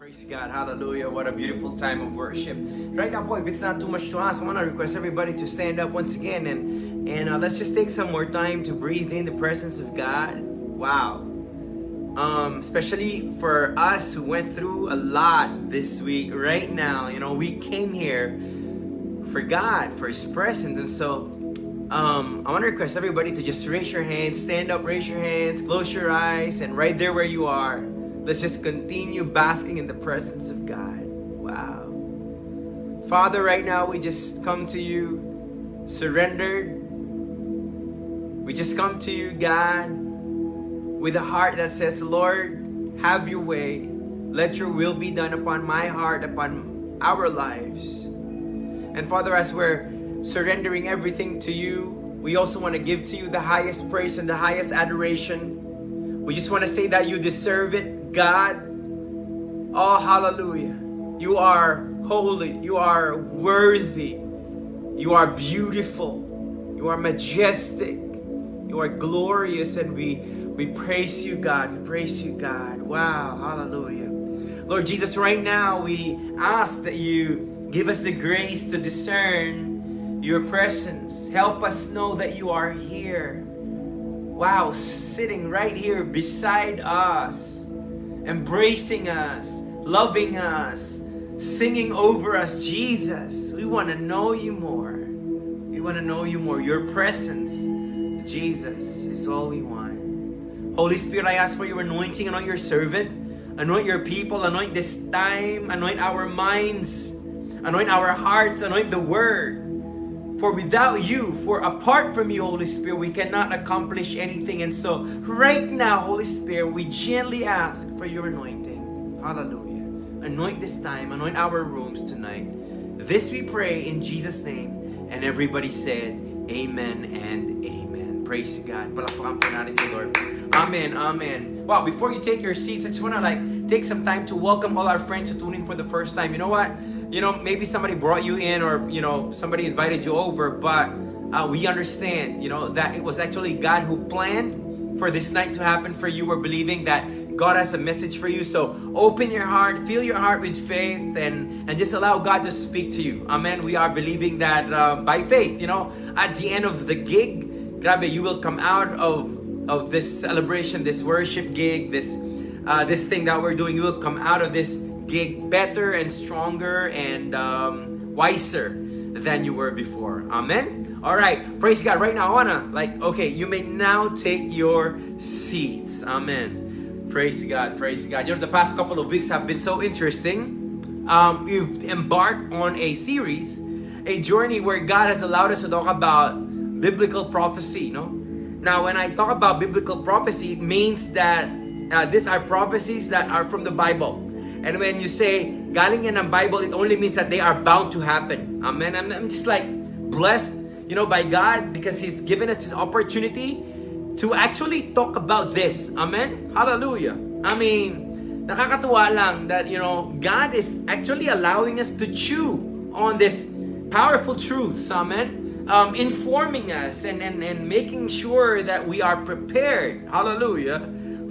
Praise God, hallelujah, what a beautiful time of worship. Right now, boy, if it's not too much to ask, I want to request everybody to stand up once again and let's just take some more time to breathe in the presence of God. Wow. Especially for us who went through a lot this week. Right now, we came here for God, for His presence. And so, I want to request everybody to just raise your hands, stand up, raise your hands, close your eyes, and right there where you are, let's just continue basking in the presence of God. Wow. Father, right now we just come to you surrendered. We just come to you, God, with a heart that says, Lord, have your way. Let your will be done upon my heart, upon our lives. And Father, as we're surrendering everything to you, we also want to give to you the highest praise and the highest adoration. We just want to say that you deserve it, God. Oh, hallelujah. You are holy. You are worthy. You are beautiful. You are majestic. You are glorious. And we praise you, God. We praise you, God. Wow. Hallelujah. Lord Jesus, right now we ask that you give us the grace to discern your presence. Help us know that you are here. Wow, sitting right here beside us, embracing us, loving us, singing over us. Jesus, we want to know you more. We want to know you more. Your presence, Jesus, is all we want. Holy Spirit, I ask for your anointing. Anoint your servant. Anoint your people. Anoint this time. Anoint our minds. Anoint our hearts. Anoint the word. For without you, for apart from you, Holy Spirit, we cannot accomplish anything. And so right now, Holy Spirit, we gently ask for your anointing. Hallelujah. Anoint this time. Anoint our rooms tonight. This we pray in Jesus' name. And everybody said, amen and amen. Praise God. Palakpakan po natin si Lord. Amen. Amen. Wow, before you take your seats, I just want to take some time to welcome all our friends who tune in for the first time. You know what? Maybe somebody brought you in or, somebody invited you over, but we understand, that it was actually God who planned for this night to happen for you. We're believing that God has a message for you. So open your heart, fill your heart with faith, and just allow God to speak to you. Amen. We are believing that by faith, at the end of the gig, grabe, you will come out of this celebration, this worship gig, this thing that we're doing. You will come out of this gig better and stronger and wiser than you were before. Amen. All right, praise God. Right now I wanna you may now take your seats. Amen. Praise God, praise God. The past couple of weeks have been so interesting. We've embarked on a series, a journey where God has allowed us to talk about biblical prophecy. Now when I talk about biblical prophecy, it means that these are prophecies that are from the Bible. And when you say, galing yan ng Bible, it only means that they are bound to happen. Amen. I'm just blessed, by God because He's given us this opportunity to actually talk about this. Amen. Hallelujah. I mean, nakakatuwa lang that, God is actually allowing us to chew on this powerful truths. Amen. Informing us and making sure that we are prepared. Hallelujah.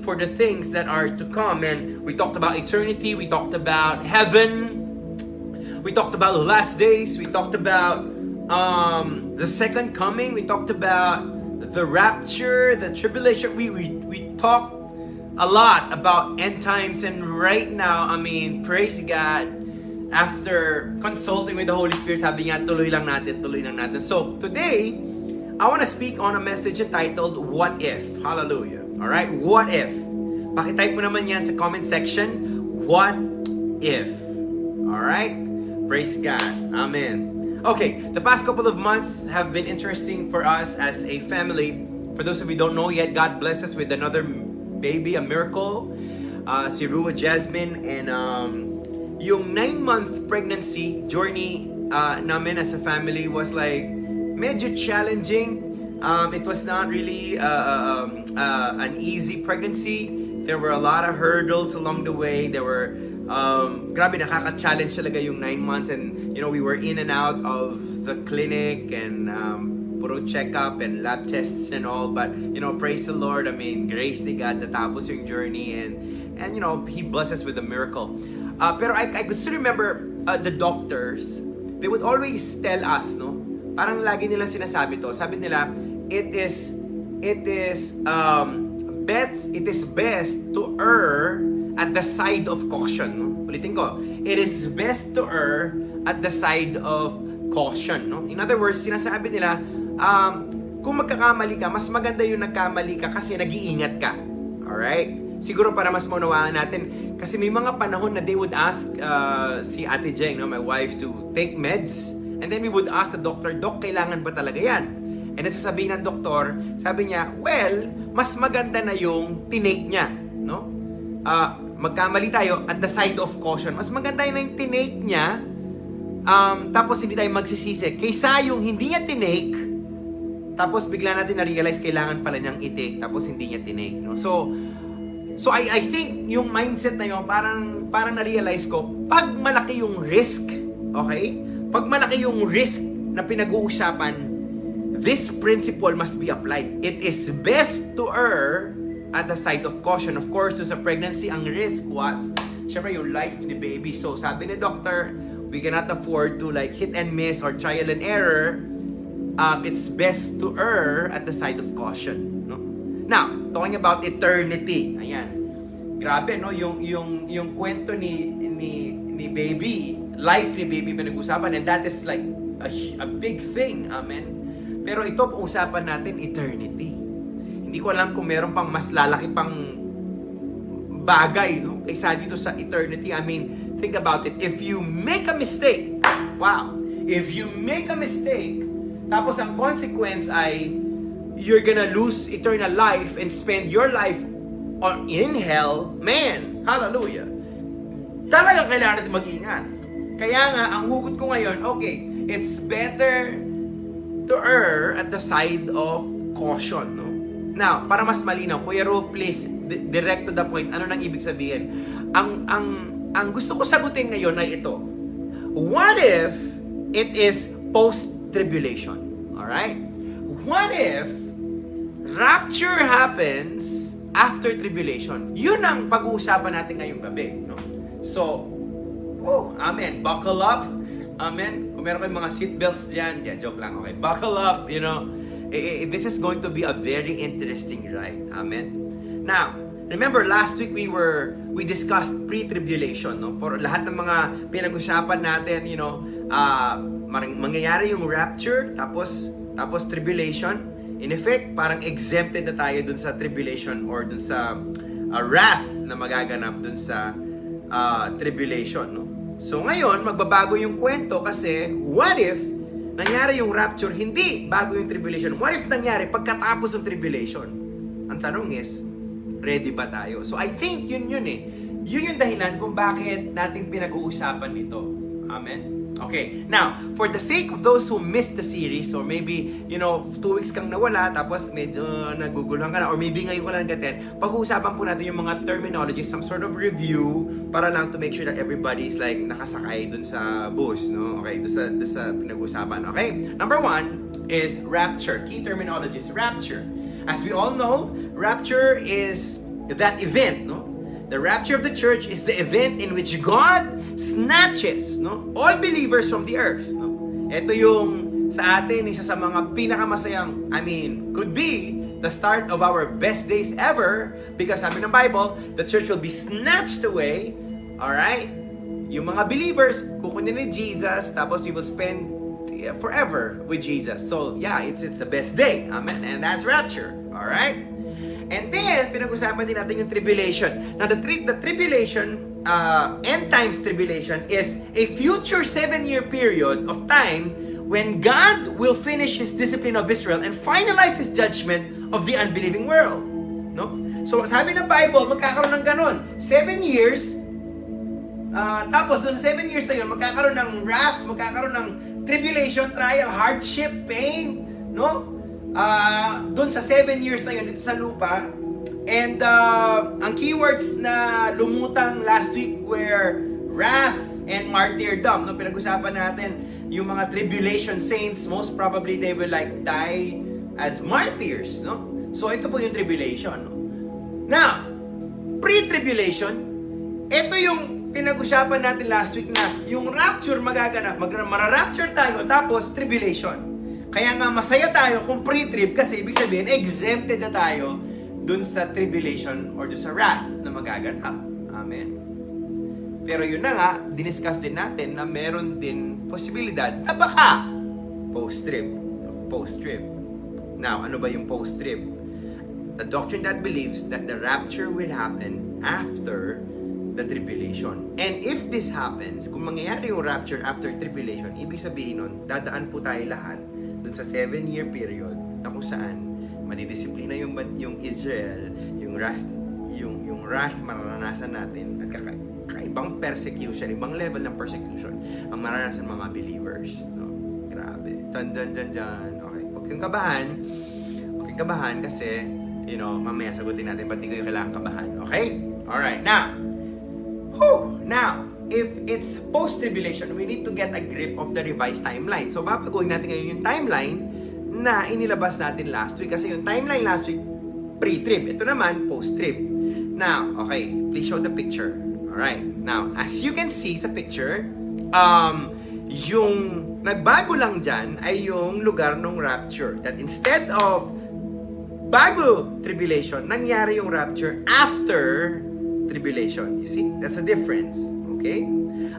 For the things that are to come. And we talked about eternity, we talked about heaven, we talked about the last days, we talked about the second coming, we talked about the rapture, the tribulation. We talked a lot about end times, and right now, praise God, after consulting with the Holy Spirit, sabi nga, tuloy lang natin. So today, I want to speak on a message entitled, What If? Hallelujah. Alright, what if? Pakitype mo naman yan sa comment section. What if? Alright? Praise God. Amen. Okay, the past couple of months have been interesting for us as a family. For those of you who don't know yet, God blessed us with another baby, a miracle. Si Rua Jasmine. And yung 9-month pregnancy journey namin as a family was medyo challenging. It was not really an easy pregnancy. There were a lot of hurdles along the way. There were, grabe nakaka-challenge talaga yung 9 months. And, we were in and out of the clinic and puro check-up and lab tests and all. But, praise the Lord. Grace ni God, natapos yung journey. And And He blessed us with a miracle. Pero I could still remember the doctors, they would always tell us, no? Parang lagi nilang sinasabi to. Sabi nila, it is best to err at the side of caution. No? Ulitin ko, it is best to err at the side of caution. No? In other words, sinasabi nila, kung magkakamali ka, mas maganda yung nagkamali ka kasi nag-iingat ka. Alright? Siguro para mas maunawaan natin, kasi may mga panahon na they would ask si Ate Jeng, no, my wife, to take meds. And then we would ask the doctor, Dok, kailangan ba talaga yan? And then sasabihin ng doktor, sabi niya, well, mas maganda na yung tinake niya. No? Magkamali tayo at the side of caution. Mas maganda na yung tinake niya, tapos hindi tayo magsisisi. Kaysa yung hindi niya tinake, tapos bigla natin na-realize kailangan pala niyang i-take, tapos hindi niya tinake. No? So I think yung mindset na yun, parang na-realize ko, pag malaki yung risk, okay? Pag malaki yung risk na pinag-uusapan, this principle must be applied. It is best to err at the side of caution. Of course, dun sa pregnancy, ang risk was, syempre, yung life ni baby. So, sabi ni doctor, we cannot afford to like hit and miss or trial and error. It's best to err at the side of caution. No? Now, talking about eternity. Ayan. Grabe, no? Yung kwento ni baby, life ni baby pinag-usapan, and that is like a big thing. Amen. Pero ito, pag-usapan natin eternity. Hindi ko alam kung meron pang mas lalaki pang bagay, no? Kaysa dito sa eternity. I mean, think about it. If you make a mistake, wow. If you make a mistake, tapos ang consequence ay you're gonna lose eternal life and spend your life in hell, man, hallelujah. Talagang kailangan natin mag-ingat. Kaya nga, ang hugot ko ngayon, okay, it's better to err at the side of caution, no? Now, para mas malinaw, Kuya Ro, please, direct to the point, ano nang ibig sabihin? Ang gusto ko sagutin ngayon ay ito. What if it is post-tribulation? Alright? What if rapture happens after tribulation? Yun ang pag-uusapan natin ngayong gabi, no? So, amen. Buckle up. Amen. Kung meron kayong mga seatbelts dyan, joke lang, okay. Buckle up, this is going to be a very interesting ride. Amen. Now, remember last week we discussed pre-tribulation, no? For lahat ng mga pinag-usapan natin, mangyayari yung rapture, tapos tribulation. In effect, parang exempted na tayo dun sa tribulation or dun sa wrath na magaganap dun sa tribulation, no? So ngayon, magbabago yung kwento kasi what if nangyari yung rapture, hindi bago yung tribulation? What if nangyari pagkatapos ng tribulation? Ang tanong is, ready ba tayo? So I think yun eh. Yun yung dahilan kung bakit nating pinag-uusapan nito. Amen? Okay, now, for the sake of those who missed the series, or maybe, 2 weeks kang nawala, tapos medyo naguguluhan ka na, or maybe ngayon ko lang nag-attend, pag-uusapan po natin yung mga terminology, some sort of review, para lang to make sure that everybody's like nakasakay dun sa bus, no? Okay, dun sa pinag-uusapan, okay? Number 1 is rapture. Key terminologies, rapture. As we all know, rapture is that event, no? The rapture of the church is the event in which God snatches, no, all believers from the earth. No? Ito yung sa atin, isa sa mga pinakamasayang, could be the start of our best days ever, because sabi ng Bible, the church will be snatched away. Alright? Yung mga believers, kukunin ni Jesus, tapos we will spend forever with Jesus. So, yeah, it's the best day. Amen? And that's rapture. Alright? And then, pinag-usapan din natin yung tribulation. Now, the tribulation, end times tribulation, is a future 7-year period of time when God will finish His discipline of Israel and finalize His judgment of the unbelieving world. No? So, sabi ng Bible, magkakaroon ng ganon. 7 years, tapos doon sa 7 years na yun, magkakaroon ng wrath, magkakaroon ng tribulation, trial, hardship, pain, no? Doon sa 7 years na yun dito sa lupa. And ang keywords na lumutang last week were wrath and martyrdom, no? Pinag-usapan natin yung mga tribulation saints, most probably they will like die as martyrs, no? So ito po yung tribulation, no? Now, pre-tribulation, ito yung pinag-usapan natin last week na yung rapture magaganap, mara-rapture tayo, tapos tribulation. Kaya nga masaya tayo kung pre-trib kasi ibig sabihin exempted na tayo dun sa tribulation or dun sa wrath na magaganap. Amen. Pero yun na nga, diniscuss din natin na meron din posibilidad na baka post-trib. Now, ano ba yung post-trib? A doctrine that believes that the rapture will happen after the tribulation. And if this happens, kung mangyayari yung rapture after tribulation, ibig sabihin nun, dadaan po tayo lahat dun sa 7-year period na kung saan madidisiplina yung Israel, yung wrath mararanasan natin at kakaibang persecution, ibang level ng persecution ang mararanasan mga believers. No? Grabe. Dyan. Okay. Huwag kang kabahan kasi, mamaya sagutin natin ba't di kayo kailangan kabahan. Okay? Alright. Now, if it's post-tribulation, we need to get a grip of the revised timeline. So, babaguhin natin ngayon yung timeline na inilabas natin last week. Kasi yung timeline last week, pre-trib. Ito naman, post-trib. Now, okay, please show the picture. Alright. Now, as you can see sa picture, yung nagbago lang dyan ay yung lugar ng rapture. That instead of bago tribulation, nangyari yung rapture after tribulation. You see? That's a difference. Okay?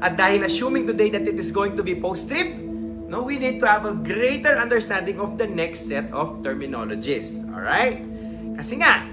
At dahil assuming today that it is going to be post-trib, no, we need to have a greater understanding of the next set of terminologies. Alright? Kasi nga,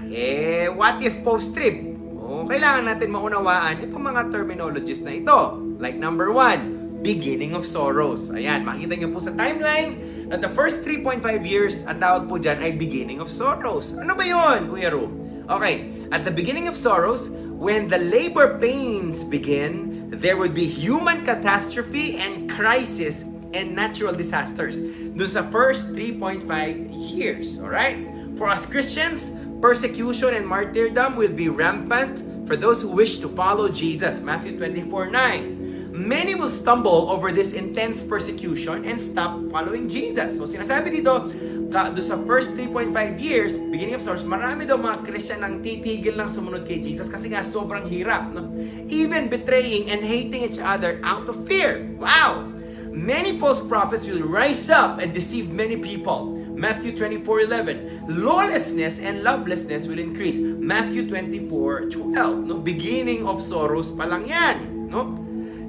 what if post-trib? Kailangan natin maunawaan itong mga terminologies na ito. Like number 1, beginning of sorrows. Ayan, makikita nyo po sa timeline na the first 3.5 years, ang tawag po dyan ay beginning of sorrows. Ano ba yun, Kuya Ru? Okay, at the beginning of sorrows, when the labor pains begin, there would be human catastrophe and crisis and natural disasters. Dun sa first 3.5 years, alright? For us Christians, persecution and martyrdom will be rampant for those who wish to follow Jesus. Matthew 24:9. Many will stumble over this intense persecution and stop following Jesus. So sinasabi dito, doon sa first 3.5 years, beginning of sorrows, marami daw mga Christian ang titigil lang sumunod kay Jesus kasi nga sobrang hirap. No? Even betraying and hating each other out of fear. Wow! Many false prophets will rise up and deceive many people. Matthew 24:11. Lawlessness and lovelessness will increase. Matthew 24:12. No? Beginning of sorrows pa lang yan. No?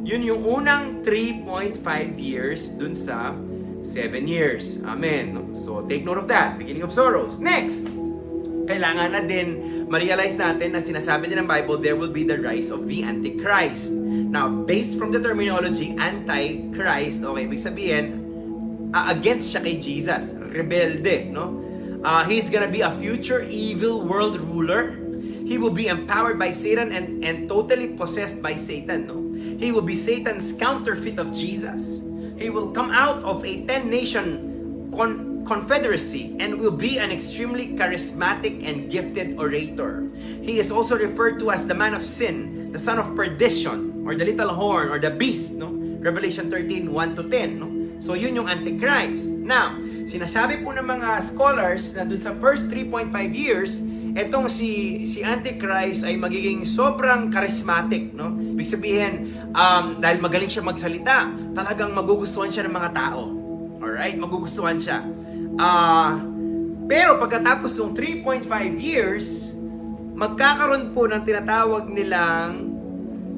Yun yung unang 3.5 years dun sa 7 years. Amen. No? So, take note of that. Beginning of sorrows. Next, kailangan na din ma-realize natin na sinasabi din ng Bible, there will be the rise of the Antichrist. Now, based from the terminology, Antichrist, okay, ibig sabihin, against siya kay Jesus. Rebelde, no? He's gonna be a future evil world ruler. He will be empowered by Satan and totally possessed by Satan, no? He will be Satan's counterfeit of Jesus. He will come out of a 10-nation confederacy and will be an extremely charismatic and gifted orator. He is also referred to as the man of sin, the son of perdition, or the little horn, or the beast, no? Revelation 13:1-10, no? So, yun yung Antichrist. Now, sinasabi po ng mga scholars na dun sa first 3.5 years, etong si Antichrist ay magiging sobrang charismatic, no? Ibig sabihin, dahil magaling siya magsalita, talagang magugustuhan siya ng mga tao. Alright? Magugustuhan siya. Pero pagkatapos ng 3.5 years, magkakaroon po ng tinatawag nilang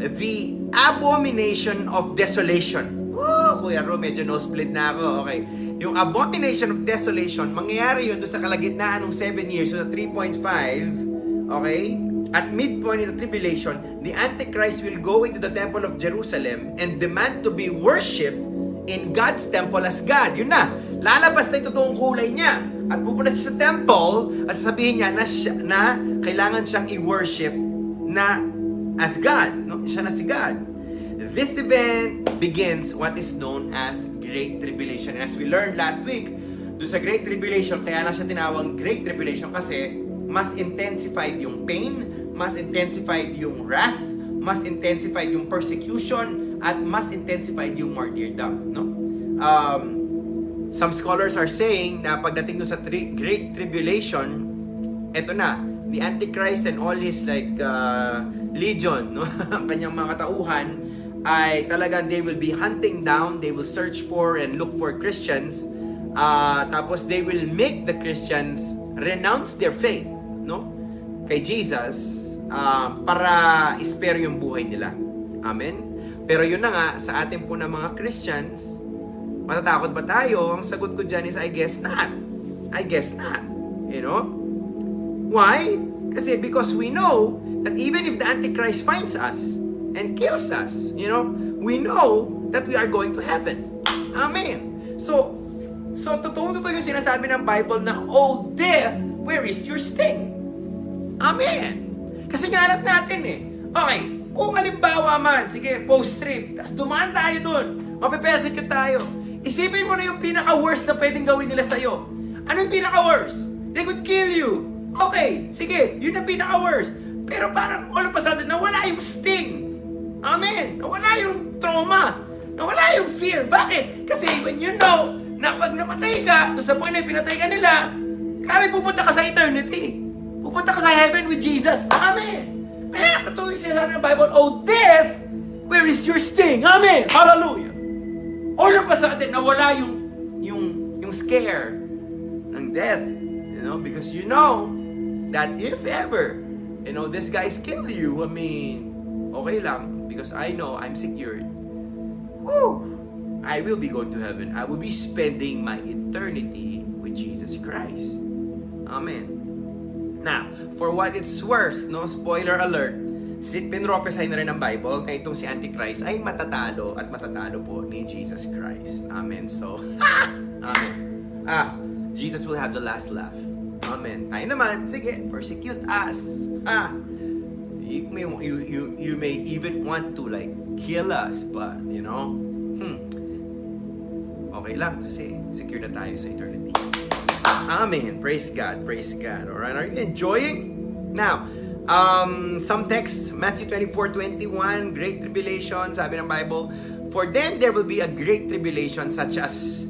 the abomination of desolation. Kuya Ro, medyo nosebleed na ako. Okay. Yung abomination of desolation, mangyayari yun doon sa kalagitnaan ng 7 years, so sa 3.5, okay? At midpoint in the tribulation, the Antichrist will go into the temple of Jerusalem and demand to be worshipped in God's temple as God. Yun na. Lalabas na yung totoong kulay niya. At pupunta siya sa temple at sasabihin niya na kailangan siyang i-worship na as God. No? Siya na si God. This event begins what is known as Great Tribulation. And as we learned last week, doon sa Great Tribulation, kaya lang siya tinawag Great Tribulation kasi mas intensified yung pain, mas intensified yung wrath, mas intensified yung persecution, at mas intensified yung martyrdom. No? Some scholars are saying na pagdating doon sa Great Tribulation, eto na, the Antichrist and all his legion, no? Ang kanyang mga katauhan, ay talagang they will be hunting down, they will search for and look for Christians, tapos they will make the Christians renounce their faith, no? Kay Jesus, para spare yung buhay nila. Amen? Pero yun na nga, sa atin po na mga Christians, matatakot ba tayo? Ang sagot ko dyan is, I guess not. I guess not. You know? Why? Kasi because we know that even if the Antichrist finds us and kills us, you know, we know that we are going to heaven. Amen. So totoo yung sinasabi ng Bible na, oh death, where is your sting? Amen. Kasi nga natin eh. Okay, kung halimbawa man, sige, post-trip, tapos dumaan tayo doon, mape-persecute tayo. Isipin mo na yung pinaka-worst na pwedeng gawin nila sa'yo. Ano yung pinaka-worst? They could kill you. Okay, sige, yun ang pinaka-worst. Pero parang all of a sudden, nawala yung sting. Amen. Nawala yung trauma. Nawala yung fear. Bakit? Kasi when you know na pag namatay ka, doon sa point na pinatay ka nila, grabe pupunta ka sa eternity. Pupunta ka sa heaven with Jesus. Amen. Kaya totoo yung sinasabi ng Bible, oh death, where is your sting? Amen. Hallelujah. All of a sudden, nawala yung scare ng death. You know, because you know that if ever, you know, these guys kill you, I mean, okay lang, because I know I'm secured. Woo! I will be going to heaven. I will be spending my eternity with Jesus Christ. Amen. Now, for what it's worth, no, spoiler alert, pinrophesy na rin ng Bible na itong si Antichrist ay matatalo at matatalo po ni Jesus Christ. Amen. So, amen. Jesus will have the last laugh. Amen. Tayo naman, sige, persecute us. You may even want to kill us, but you know, okay lang kasi secure na tayo sa eternity. Amen. Praise God. Praise God. Alright, are you enjoying? Now, some text, Matthew 24:21, great tribulation, sabi ng Bible, for then there will be a great tribulation such as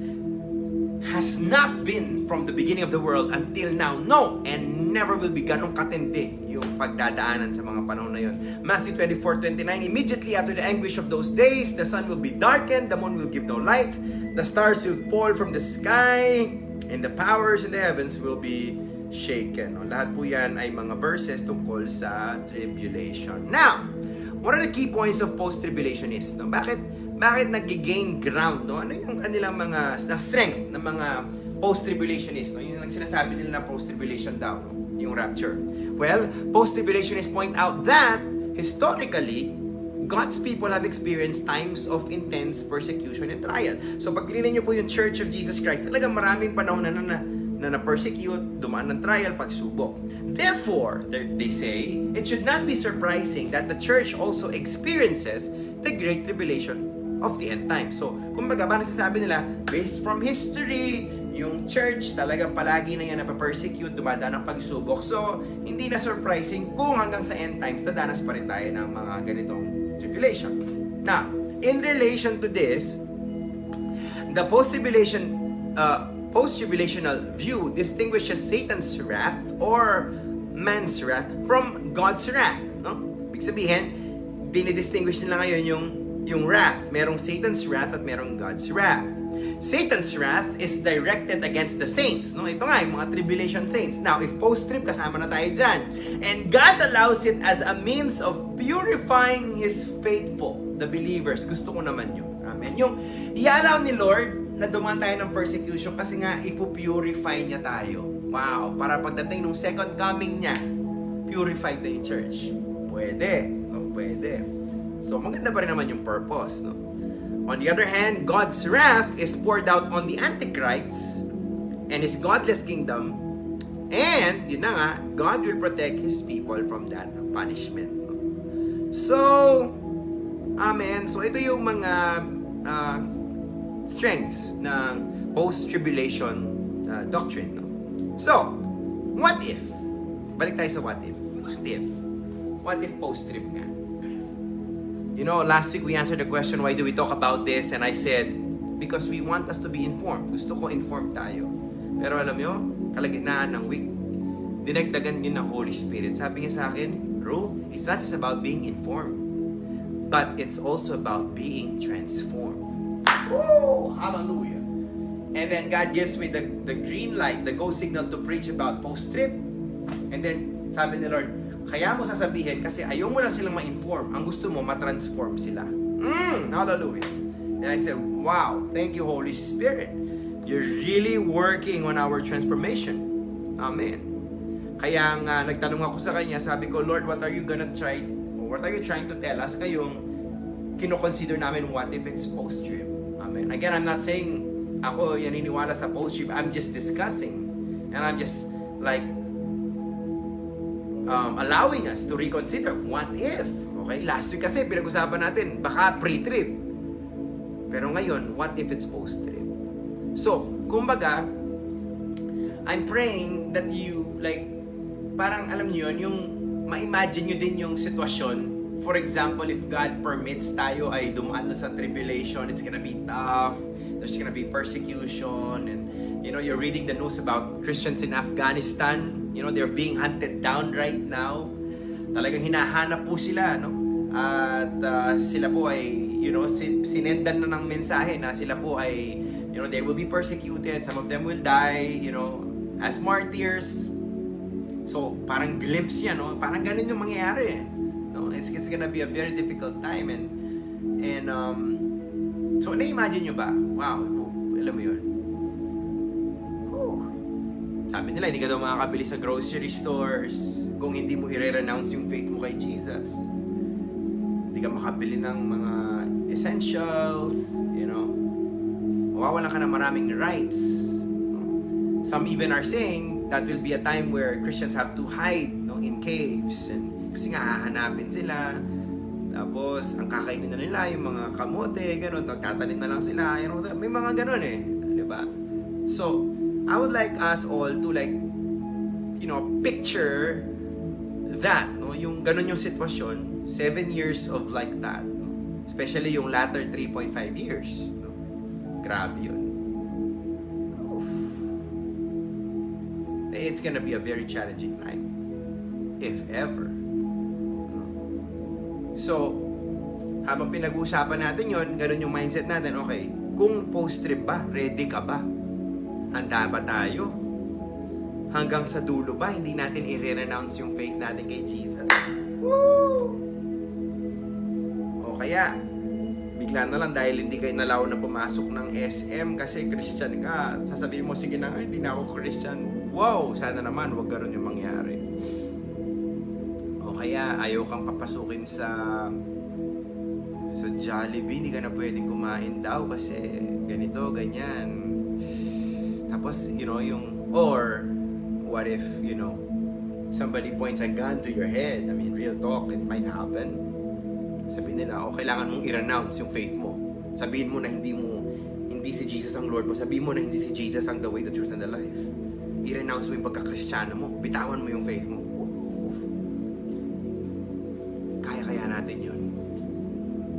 has not been from the beginning of the world until now, no, and never will be. Ganong katindi yung pagdadaanan sa mga panahon na yun. Matthew 24:29, immediately after the anguish of those days, the sun will be darkened, the moon will give no light, the stars will fall from the sky, and the powers in the heavens will be shaken. No? Lahat po yan ay mga verses tungkol sa tribulation. Now, what are the key points of post-tribulationists? No? Bakit nag-gain ground? No? Ano yung kanilang mga strength ng mga post-tribulationists? No? Yung sinasabi nila na post-tribulation daw, no? Yung rapture. Well, post-tribulationists point out that historically, God's people have experienced times of intense persecution and trial. So pag tinignan niyo po yung Church of Jesus Christ, talagang maraming panahon na na-persecute, dumaan ng trial, pagsubok. Therefore, they say, it should not be surprising that the church also experiences the great tribulation of the end time. So, kumbaga, ba nasasabi nila, based from history, yung church talagang palagi na yan napapersecute, dumadaan ng pagsubok. So, hindi na surprising kung hanggang sa end times, dadanas pa rin tayo ng mga ganitong tribulation. Now, in relation to this, the post-tribulational view distinguishes Satan's wrath or man's wrath from God's wrath. No? Ibig sabihin, dinidistinguish nila ngayon yung wrath. Merong Satan's wrath at merong God's wrath. Satan's wrath is directed against the saints. No? Ito nga, yung mga tribulation saints. Now, if post-trib, kasama na tayo dyan. And God allows it as a means of purifying His faithful, the believers. Gusto ko naman yun. Amen. Yung i-allow ni Lord na dumaan tayo ng persecution kasi nga ipupurify niya tayo. Wow. Para pagdating ng second coming niya, purified na yung church. Pwede. O, pwede. So, maganda pa rin naman yung purpose. No? On the other hand, God's wrath is poured out on the Antichrist and His godless kingdom. And, yun na nga, God will protect His people from that punishment. So, amen. So, ito yung mga strengths ng post-tribulation doctrine. No? So, what if? Balik tayo sa what if. What if? What if post-trib nga? You know, last week we answered the question, why do we talk about this? And I said, because we want us to be informed. Gusto ko informed tayo. Pero alam nyo, kalagitnaan ng week, dinagdagan yun ng Holy Spirit. Sabi niya sa akin, Ro, it's not just about being informed, but it's also about being transformed. Oh, hallelujah. And then God gives me the green light, the go signal to preach about post-trip. And then sabi ni Lord, kaya mo sasabihin kasi ayaw mo lang silang ma-inform. Ang gusto mo, ma-transform sila. Hallelujah. And I said, wow, thank you, Holy Spirit. You're really working on our transformation. Amen. Kaya nga, nagtanong ako sa kanya, sabi ko, Lord, what are you trying to tell us kayong kino-consider namin what if it's post-trip? Amen. Again, I'm not saying ako yaniniwala sa post-trip. I'm just discussing. And I'm just like allowing us to reconsider what if. Okay, last week kasi pinag-usapan natin, baka pre-trip. Pero ngayon, what if it's post-trip? So, kumbaga, I'm praying that you, like, parang alam niyo yun, yung ma-imagine nyo din yung sitwasyon. For example, if God permits tayo ay dumaan sa tribulation, it's gonna be tough, there's gonna be persecution, and you know, you're reading the news about Christians in Afghanistan, you know, they're being hunted down right now. Talagang hinahanap po sila, no? At sila po ay, you know, sinendan na ng mensahe na sila po ay, you know, they will be persecuted, some of them will die, you know, as martyrs. So, parang glimpse yan, no? Parang ganun yung mangyayari, no? It's gonna be a very difficult time, and so, na-imagine nyo ba? Wow, alam mo yun. Sabi nila, hindi ka daw makakabili sa grocery stores kung hindi mo i-renounce yung faith mo kay Jesus. Hindi ka makabili ng mga essentials, you know. Mawawalan ka ng maraming rights. Some even are saying that will be a time where Christians have to hide, no, in caves, and kasi nga hahanapin sila. Tapos ang kakainin na nila yung mga kamote, gano'n, nagtatanim na lang sila, you know, may mga gano'n eh, di ba? So I would like us all to, like, you know, picture that, no, yung gano'n yung sitwasyon, 7 years of like that, no? Especially yung latter 3.5 years, no? Grabe yun. Oof. It's gonna be a very challenging time, if ever. So, habang pinag-uusapan natin yon, ganun yung mindset natin, okay, kung post-trip ba, ready ka ba? Handa ba tayo? Hanggang sa dulo ba, hindi natin i-renounce yung faith natin kay Jesus? Woo! O kaya, bigla na lang dahil hindi kayo nalaw na pumasok ng SM kasi Christian ka, sasabihin mo, sige na nga, hindi na ako Christian. Wow! Sana naman, wag ganun yung mangyari. O kaya, ayaw kang papasukin sa Jollibee, hindi ka na pwedeng kumain daw kasi ganito, ganyan. Tapos, you know, or what if, you know, somebody points a gun to your head? I mean, real talk, it might happen. Sabihin nila, kailangan mong i-renounce yung faith mo. Sabihin mo na hindi si Jesus ang Lord mo. Sabihin mo na hindi si Jesus ang the way, the truth, and the life. I-renounce mo yung pagka-Kristiyano mo. Bitawan mo yung faith mo. Kaya natin yun.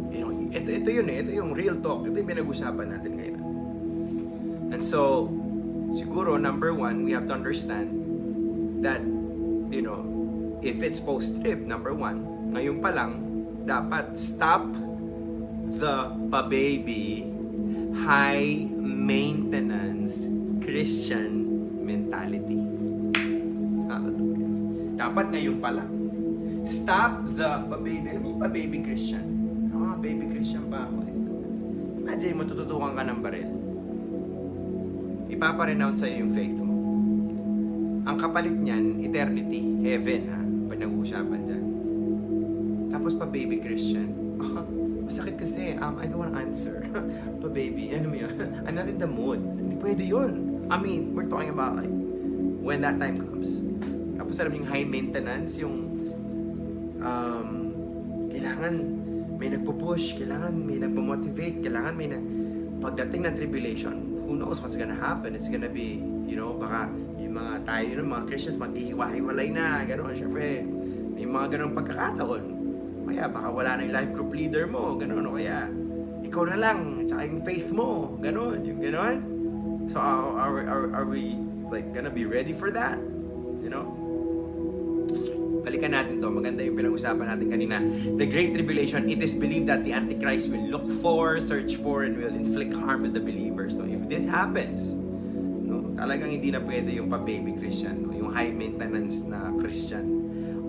You know, ito yun eh. Ito yung real talk. Ito yung pinag-usapan natin ngayon. And so, siguro, number one, we have to understand that, you know, if it's post-trip, number one, ngayon pa lang, dapat stop the baby high maintenance Christian mentality. Hallelujah. Dapat ngayon pa lang. Stop the baby. Alam mo yung baby Christian? Baby Christian pa ako eh. Imagine mo, tututukan ka ng baril. Ipapa-renounce sa'yo yung faith mo. Ang kapalit niyan, eternity, heaven ha, pag nag-uusapan dyan. Tapos pa baby Christian. Masakit kasi, I don't want to answer. Pa baby, ano mo yun? I'm not in the mood. Hindi pwede yun. I mean, we're talking about like, when that time comes. Tapos alam yung high maintenance, yung kailangan may nagpo-push, kailangan may nagpo-motivate, kailangan may pagdating ng tribulation, who knows what's gonna happen? It's gonna be, you know, baka yung mga tayo, mga Christians, maghihiwa-hiwalay na, gano'n. Siyempre, may mga gano'ng pagkakataon. Kaya baka wala na yung life group leader mo, gano'n. O kaya, ikaw na lang, tsaka yung faith mo, gano'n. Yung gano'n. So, are we like gonna be ready for that? You know? balikan natin to. Maganda yung pinag-usapan natin kanina. The Great Tribulation, it is believed that the Antichrist will look for, search for, and will inflict harm to the believers. So if this happens, no, talagang hindi na pwede yung pa-baby Christian, no, yung high maintenance na Christian.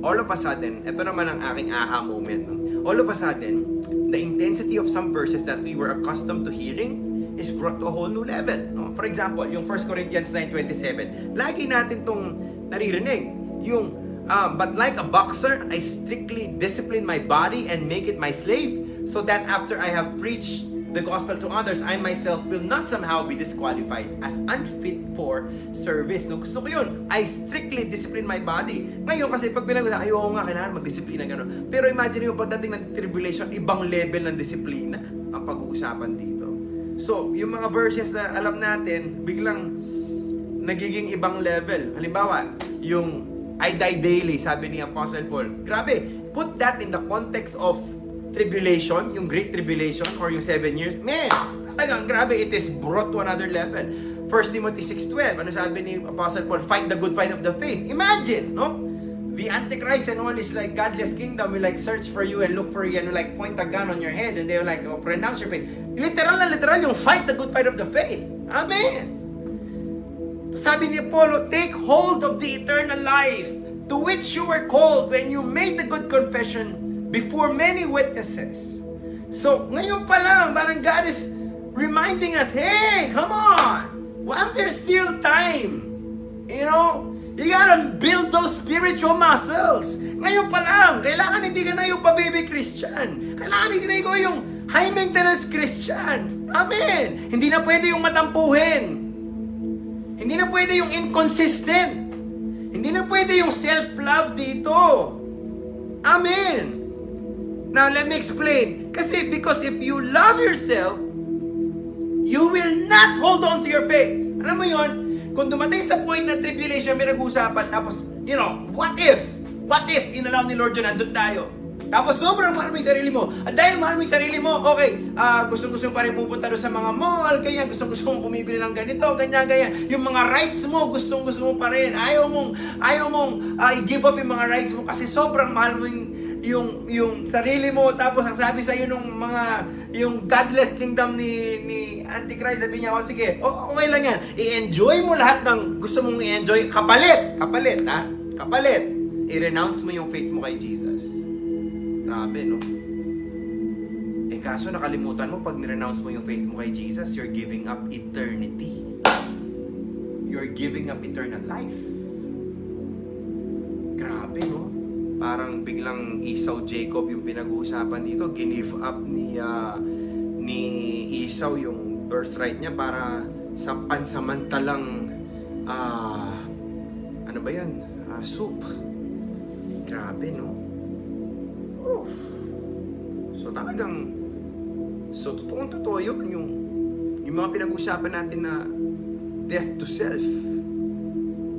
All of a sudden, ito naman ang aking aha moment. No? All of a sudden, the intensity of some verses that we were accustomed to hearing is brought to a whole new level. No? For example, yung 1 Corinthians 9:27, lagi natin tong naririnig. Yung, but like a boxer, I strictly discipline my body and make it my slave, so that after I have preached the gospel to others, I myself will not somehow be disqualified as unfit for service. No, gusto ko yun. I strictly discipline my body. Ngayon kasi pag pinag-usapan, ayaw nga, kailangan mag-disiplina gano'n. Pero imagine yung pagdating ng tribulation, ibang level ng disiplina ang pag-uusapan dito. So, yung mga verses na alam natin, biglang nagiging ibang level. Halimbawa, yung I die daily, sabi ni Apostle Paul. Grabe, put that in the context of tribulation, yung Great Tribulation or yung 7 years, man, talagang grabe, it is brought to another level. 1 Timothy 6:12, ano sabi ni Apostle Paul? Fight the good fight of the faith. Imagine, no? The Antichrist and all is like godless kingdom will like search for you and look for you and will like point a gun on your head and they will like pronounce your faith. Literal na literal yung fight the good fight of the faith. Amen. Sabi ni Paul, take hold of the eternal life to which you were called when you made the good confession before many witnesses. So, ngayon pa lang, parang God is reminding us, hey, come on! While there's still time, you know, you gotta build those spiritual muscles. Ngayon pa lang, kailangan hindi ka na yung pa-baby Christian. Kailangan hindi na ikaw yung high maintenance Christian. Amen! Hindi na pwede yung matampuhin. Hindi na pwede yung inconsistent. Hindi na pwede yung self-love dito. Amen! Now, let me explain. Kasi because if you love yourself, you will not hold on to your faith. Alam mo yon? Kung dumating sa point na tribulation, may nag-uusapan, tapos, you know, what if inalaw ni Lord yun, nandun tayo. Tapos sobrang mahal mo yung sarili mo. At dahil mahal mo yung sarili mo, okay, gusto-gusto pa rin pupunta doon sa mga mall, ganyan, gusto-gusto mong bumibili ng ganito, ganyan. Yung mga rights mo, gustong-gusto mo pa rin. Ayaw mong i-give up yung mga rights mo kasi sobrang mahal mo yung sarili mo. Tapos ang sabi sa iyo nung yung godless kingdom ni Antichrist, sabi niya, sige, okay lang yan. I-enjoy mo lahat ng gusto mong i-enjoy. Kapalit, i-renounce mo yung faith mo kay Jesus. Grabe, no? Kaso nakalimutan mo, pag ni-renounce mo yung faith mo kay Jesus, you're giving up eternity. You're giving up eternal life. Grabe, no? Parang biglang Esau Jacob yung pinag-uusapan dito. Give up ni Esau yung birthright niya para sa pansamantalang ano ba yan? Soup. Grabe, no? Oof. So talagang totoong-totoo yun yung mga pinag-usapan natin na death to self.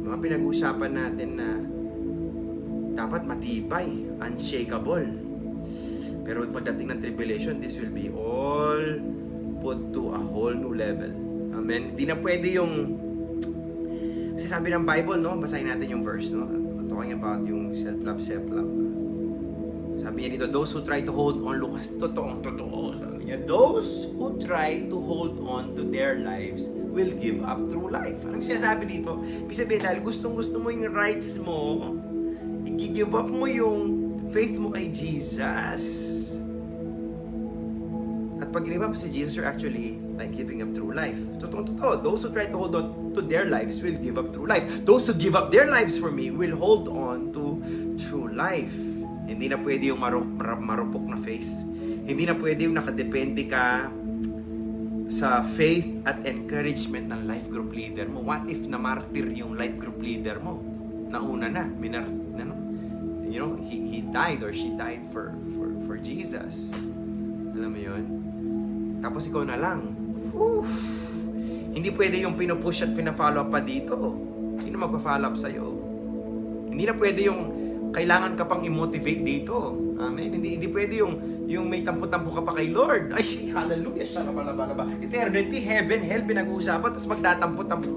Mga pinag-usapan natin na dapat matibay, unshakable. Pero pagdating ng tribulation, this will be all put to a whole new level. Amen? Hindi na pwede yung kasi sabi ng Bible, no? Basahin natin yung verse, no? Talking about yung self-love. Sabi niya dito, those who try to hold on, Lucas, totoong-totoo. Sabi niya, those who try to hold on to their lives will give up through life. Ano siya sabi dito? Ibig sabihin, dahil gustong-gusto mo yung rights mo, i-give up mo yung faith mo kay Jesus. At pag give up si Jesus, you're actually like giving up through life. Totoo. Those who try to hold on to their lives will give up through life. Those who give up their lives for me will hold on to true life. Hindi na pwede yung marupok na faith. Hindi na pwede yung nakadepende ka sa faith at encouragement ng life group leader mo. What if na-martyr yung life group leader mo? Nauna na. You know, he died or she died for Jesus. Alam mo yun? Tapos ikaw na lang. Hindi pwede yung pinupush at pina-follow up pa dito. Hindi na magpa-follow up sa'yo. Hindi na pwede yung kailangan ka pang i-motivate dito. Amen? Hindi pwede yung may tampo-tampo ka pa kay Lord. Ay, hallelujah, siya na pala. Eternity, heaven, hell, pinag-uusapan, tapos magtatampo-tampo.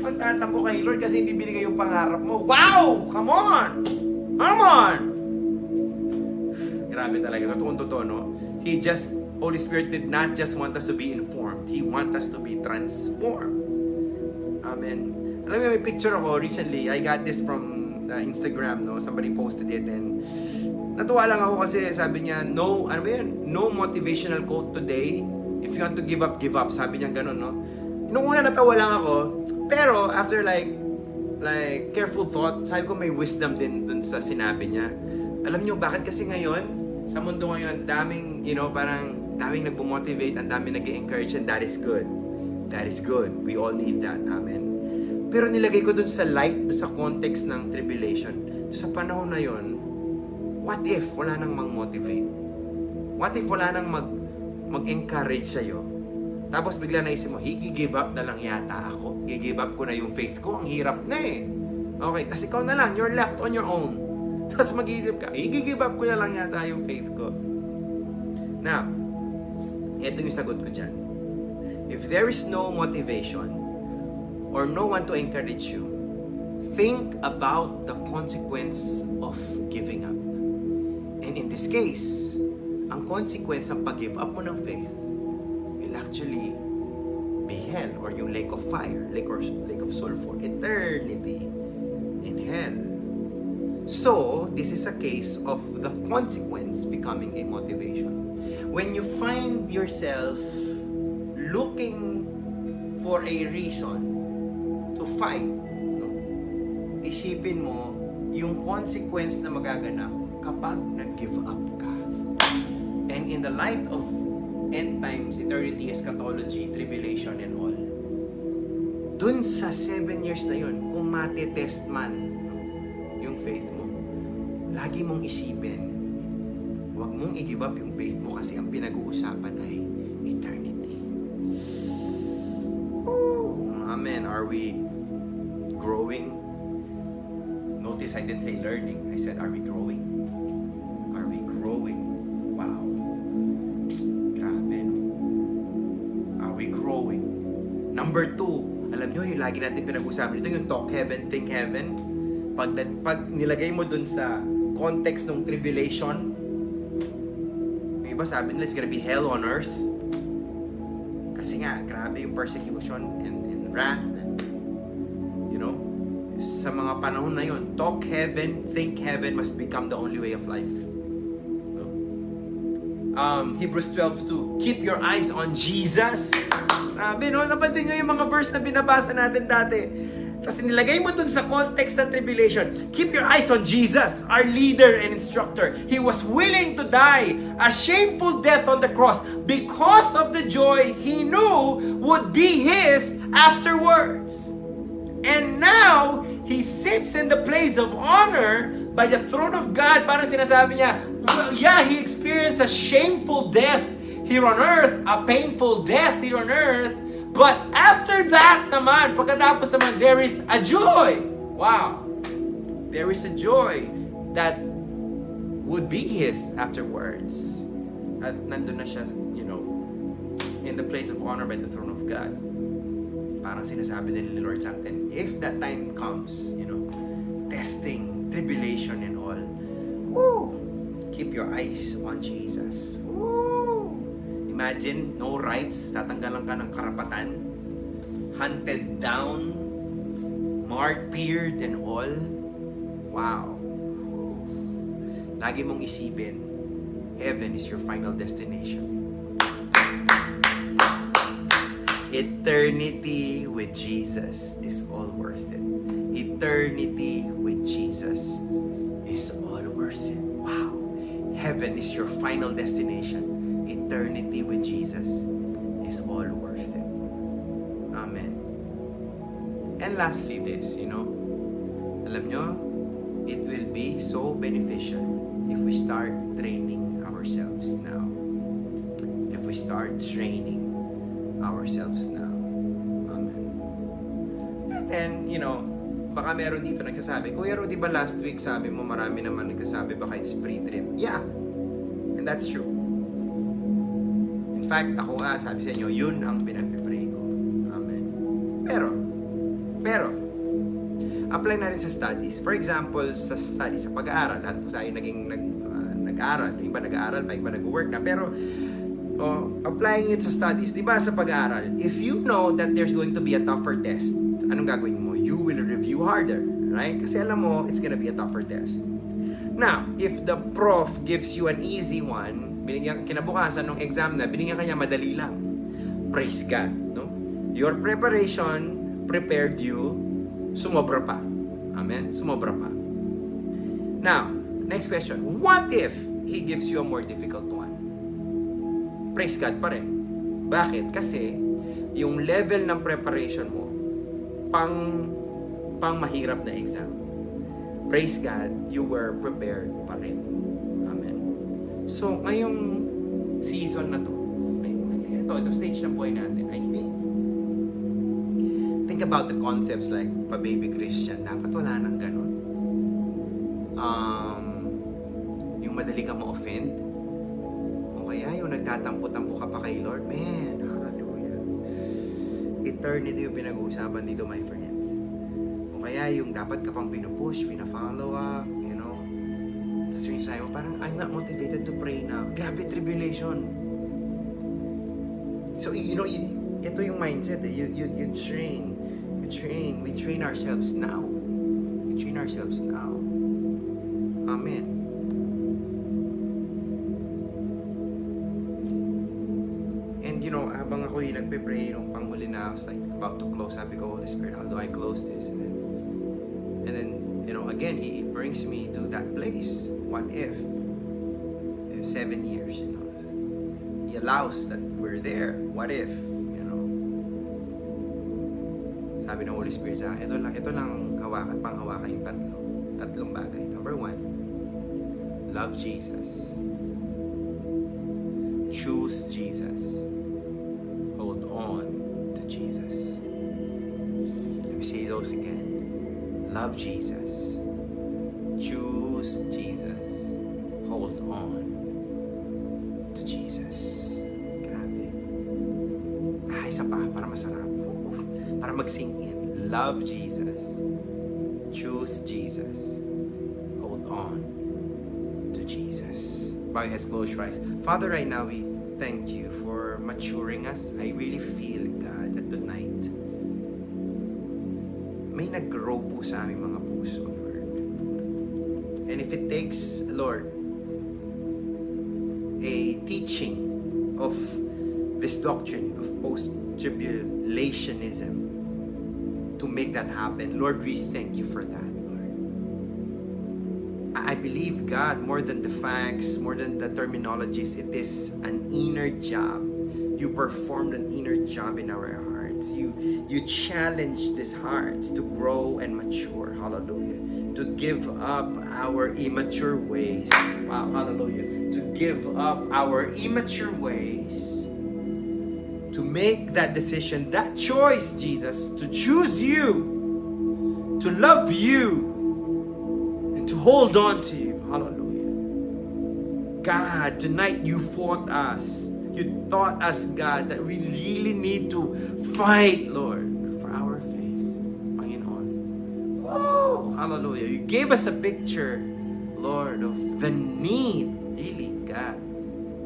Magtatampo kay Lord kasi hindi binigay yung pangarap mo. Wow! Come on! Come on! Grabe talaga. Totoo, no? Holy Spirit did not just want us to be informed. He wants us to be transformed. Amen. Alam mo, may picture ako recently. I got this from Instagram, no? Somebody posted it and natuwa lang ako kasi sabi niya, no motivational quote today. If you want to give up, give up. Sabi niya ganun, no? Nung una natawa lang ako, pero after like careful thought, sabi ko may wisdom din dun sa sinabi niya. Alam niyo bakit kasi ngayon, sa mundo ngayon, ang daming, parang daming nagpo-motivate, ang daming nag-encourage, and that is good. That is good. We all need that. Amen. Pero nilagay ko dun sa light, dun sa context ng tribulation, dun sa panahon na yon, what if wala nang mag-motivate? What if wala nang mag-encourage sa'yo? Tapos bigla naisip mo, give up na lang yata ako. Give up ko na yung faith ko. Ang hirap na eh. Okay, tapos ikaw na lang, you're left on your own. Tapos mag-iisip ka, give up ko na lang yata yung faith ko. Now, ito yung sagot ko dyan. If there is no motivation or no one to encourage you, think about the consequence of giving up. And in this case, ang consequence ng pag-give up mo ng faith will actually be hell or yung lake of fire, lake of sulfur, eternity in hell. So, this is a case of the consequence becoming a motivation. When you find yourself looking for a reason to fight, isipin mo yung consequence na magaganap kapag nag-give up ka. And in the light of end times, eternity, eschatology, tribulation, and all, dun sa 7 years na yun, kung matitest man yung faith mo, lagi mong isipin, huwag mong i-give up yung faith mo kasi ang pinag-uusapan ay eternity. Amen. Are we growing? Notice I didn't say learning. I said, are we growing? Are we growing? Wow. Grabe, no? Are we growing? Number 2, alam nyo, yung lagi natin pinag-usapan dito, yung talk heaven, think heaven. Pag nilagay mo dun sa context ng tribulation, yung iba sabi nila, it's gonna be hell on earth. Kasi nga, grabe yung persecution and wrath. And, sa mga panahon na yun, talk heaven, think heaven must become the only way of life. Hebrews 12:2, keep your eyes on Jesus. Grabe, no? Napansin nyo yung mga verse na binabasa natin dati. Tapos nilagay mo dun sa context ng tribulation. Keep your eyes on Jesus, our leader and instructor. He was willing to die a shameful death on the cross because of the joy he knew would be his afterwards. And now, he sits in the place of honor by the throne of God. Parang sinasabi niya, well, yeah, he experienced a shameful death here on earth, a painful death here on earth. But after that naman, pagkatapos naman, there is a joy. Wow. There is a joy that would be his afterwards. At nandun na siya, in the place of honor by the throne of God. Parang sinasabi din ni Lord sa atin, if that time comes, testing, tribulation and all, keep your eyes on Jesus. Imagine, no rights, tatanggalan ka ng karapatan, hunted down, martyred and all. Wow. Lagi mong isipin, heaven is your final destination. Eternity with Jesus is all worth it. Eternity with Jesus is all worth it. Wow. Heaven is your final destination. Eternity with Jesus is all worth it. Amen. And lastly this, alam nyo, it will be so beneficial if we start training ourselves now. If we start training ourselves now. Amen. And then, baka meron dito nagsasabi, Kuya Rudy, ba last week sabi mo marami naman nagsasabi baka it's pre-trip? Yeah. And that's true. In fact, ako nga, sabi sa inyo, yun ang pinag-pray ko. Amen. Pero, apply natin sa studies. For example, sa studies, sa pag-aaral, lahat po tayo nag-aaral. Yung iba nag-aaral pa, yung iba nag-work na. Pero, applying it sa studies, di ba sa pag-aaral, if you know that there's going to be a tougher test, anong gagawin mo? You will review harder, right? Kasi alam mo, it's gonna be a tougher test. Now, if the prof gives you an easy one, kinabukasan ng exam na, binigyan kanya madali lang. Praise God, no? Your preparation prepared you, sumobra pa. Amen? Sumobra pa. Now, next question. What if He gives you a more difficult one? Praise God pa rin. Bakit? Kasi, yung level ng preparation mo, pang mahirap na exam. Praise God, you were prepared pa rin. Amen. So, ngayong season na to, ito stage ng buhay natin, I think about the concepts like pa-baby Christian. Dapat wala nang ganun. Yung madali ka ma-offend. O kaya yung nagtatampo-tampo ka pa kay Lord. Man, hallelujah. Eternity yung pinag-uusapan dito, my friends. O kaya yung dapat ka pang pinupush, pina-follow up, you know. Tapos yung sayo, parang I'm not motivated to pray now. Grabe tribulation. So, you know, ito yung mindset. You train. We train ourselves now. We train ourselves now. Amen. And you know, habang ako yung nagpe-pray nung panghuli na, I was like about to close. Sabi ko, Holy Spirit, how do I close this? And then you know, again, He brings me to that place. What if? 7 years, you know. He allows that we're there. What if? Sabi ng Holy Spirit sa akin, ito lang panghawakan yung tatlong bagay. Number 1, love Jesus. Choose Jesus. Hold on to Jesus. Let me say those again. Love Jesus. Choose Jesus. Hold on to Jesus. Grabe. Isa pa, para masarap. Para mag-sink in. Love Jesus. Choose Jesus. Hold on to Jesus. Bow your heads, close your eyes. Father, right now we thank you for maturing us. I really feel, God, that tonight may nag-grow po sa aming mga puso, Lord. And if it takes, Lord, a teaching of this doctrine of post-tribulationism to make that happen. Lord, we thank you for that, Lord. I believe, God, more than the facts, more than the terminologies, it is an inner job. You performed an inner job in our hearts. You challenge these hearts to grow and mature. Hallelujah. To give up our immature ways. Wow, hallelujah. To give up our immature ways. To make that decision, that choice, Jesus, to choose you, to love you, and to hold on to you. Hallelujah. God, tonight you fought us. You taught us, God, that we really need to fight, Lord, for our faith. Panginoon. Oh, hallelujah. You gave us a picture, Lord, of the need, really, God,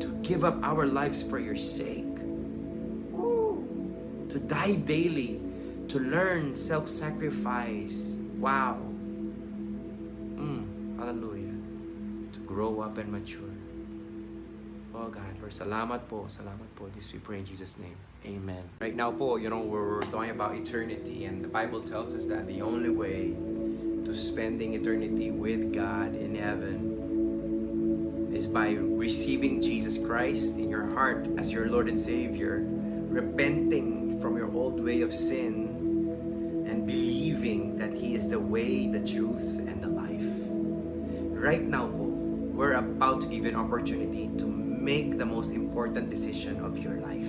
to give up our lives for your sake. To die daily, to learn self-sacrifice. Wow. Hallelujah. To grow up and mature. Oh God, Lord, salamat po. This we pray in Jesus' name. Amen. Right now po, you know, we're talking about eternity, and the Bible tells us that the only way to spending eternity with God in heaven is by receiving Jesus Christ in your heart as your Lord and Savior, repenting from your old way of sin and believing that He is the way, the truth, and the life. Right now po, we're about to give you an opportunity to make the most important decision of your life.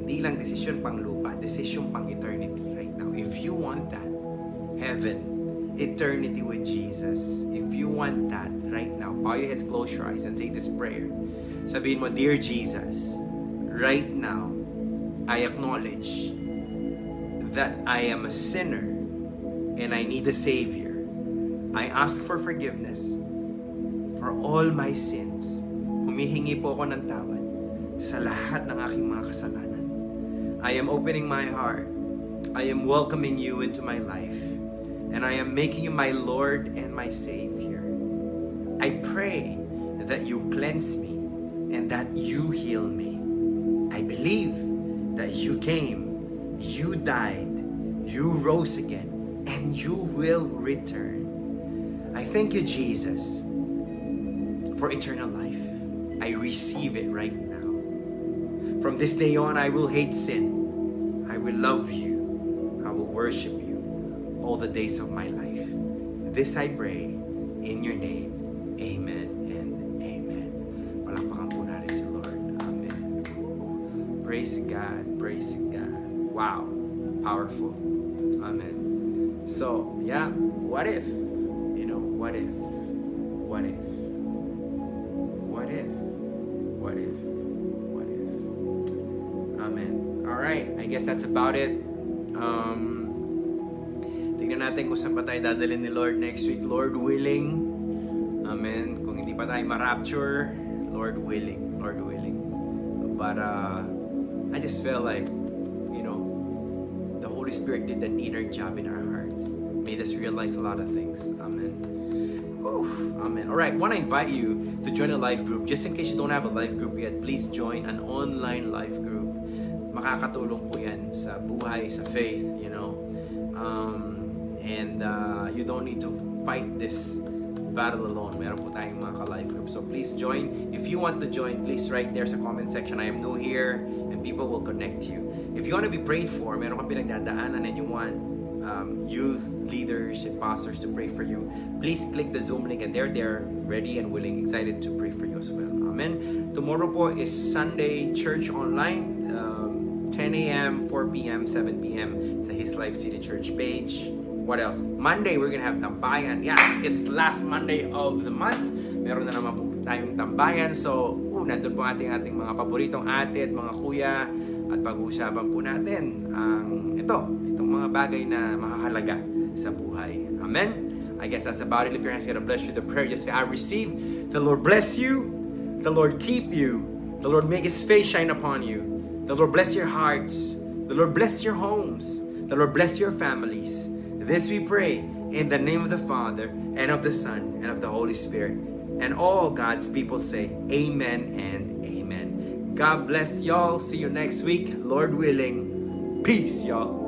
Hindi lang decision pang lupa, decision pang eternity right now. If you want that, heaven, eternity with Jesus, if you want that right now, bow your heads, close your eyes, and say this prayer. Sabihin mo, Dear Jesus, right now, I acknowledge that I am a sinner and I need a Savior. I ask for forgiveness for all my sins. Humihingi po ako ng tawad sa lahat ng aking mga kasalanan. I am opening my heart. I am welcoming you into my life. And I am making you my Lord and my Savior. I pray that you cleanse me and that you heal me. I believe that you came, you died, you rose again, and you will return. I thank you, Jesus, for eternal life. I receive it right now. From this day on, I will hate sin. I will love you. I will worship you all the days of my life. This I pray in your name. Amen and amen. Palakpakan po natin si Lord. Amen. Praise God. Praise God. Wow. Powerful. Amen. So, yeah. What if? You know, what if? What if? What if? What if? What if? Amen. Alright. I guess that's about it. Tingnan natin kung saan pa tayo dadalhin ni Lord next week. Lord willing. Amen. Kung hindi pa tayo ma-rapture, Lord willing. Lord willing. But I just felt like, you know, the Holy Spirit did an inner job in our hearts. Made us realize a lot of things. Amen. Whew. Amen. Alright, want to invite you to join a life group. Just in case you don't have a life group yet, please join an online life group. Makakatulong po yan sa buhay, sa faith, you know. And you don't need to fight this battle alone. Meron po tayong mga ka-life group. So please join. If you want to join, please write there sa comment section, I am new here, and people will connect you. If you want to be prayed for, meron kang pinagdadaanan and you want youth leaders and pastors to pray for you, please click the Zoom link and they're there, ready and willing, excited to pray for you as well. Amen. Tomorrow po is Sunday Church Online. 10 a.m., 4 p.m., 7 p.m. sa His Life City Church page. What else? Monday, we're gonna have tambayan. Yeah, it's last Monday of the month. Meron na naman po tayong tambayan. So, nandun po ating mga paboritong ate at mga kuya. At pag-uusapan po natin ang itong mga bagay na makahalaga sa buhay. Amen? I guess that's about it. If your hands gonna bless you, the prayer, just say, I receive. The Lord bless you. The Lord keep you. The Lord make His face shine upon you. The Lord bless your hearts. The Lord bless your homes. The Lord bless your families. This we pray in the name of the Father, and of the Son, and of the Holy Spirit. And all God's people say, Amen and Amen. God bless y'all. See you next week. Lord willing. Peace, y'all.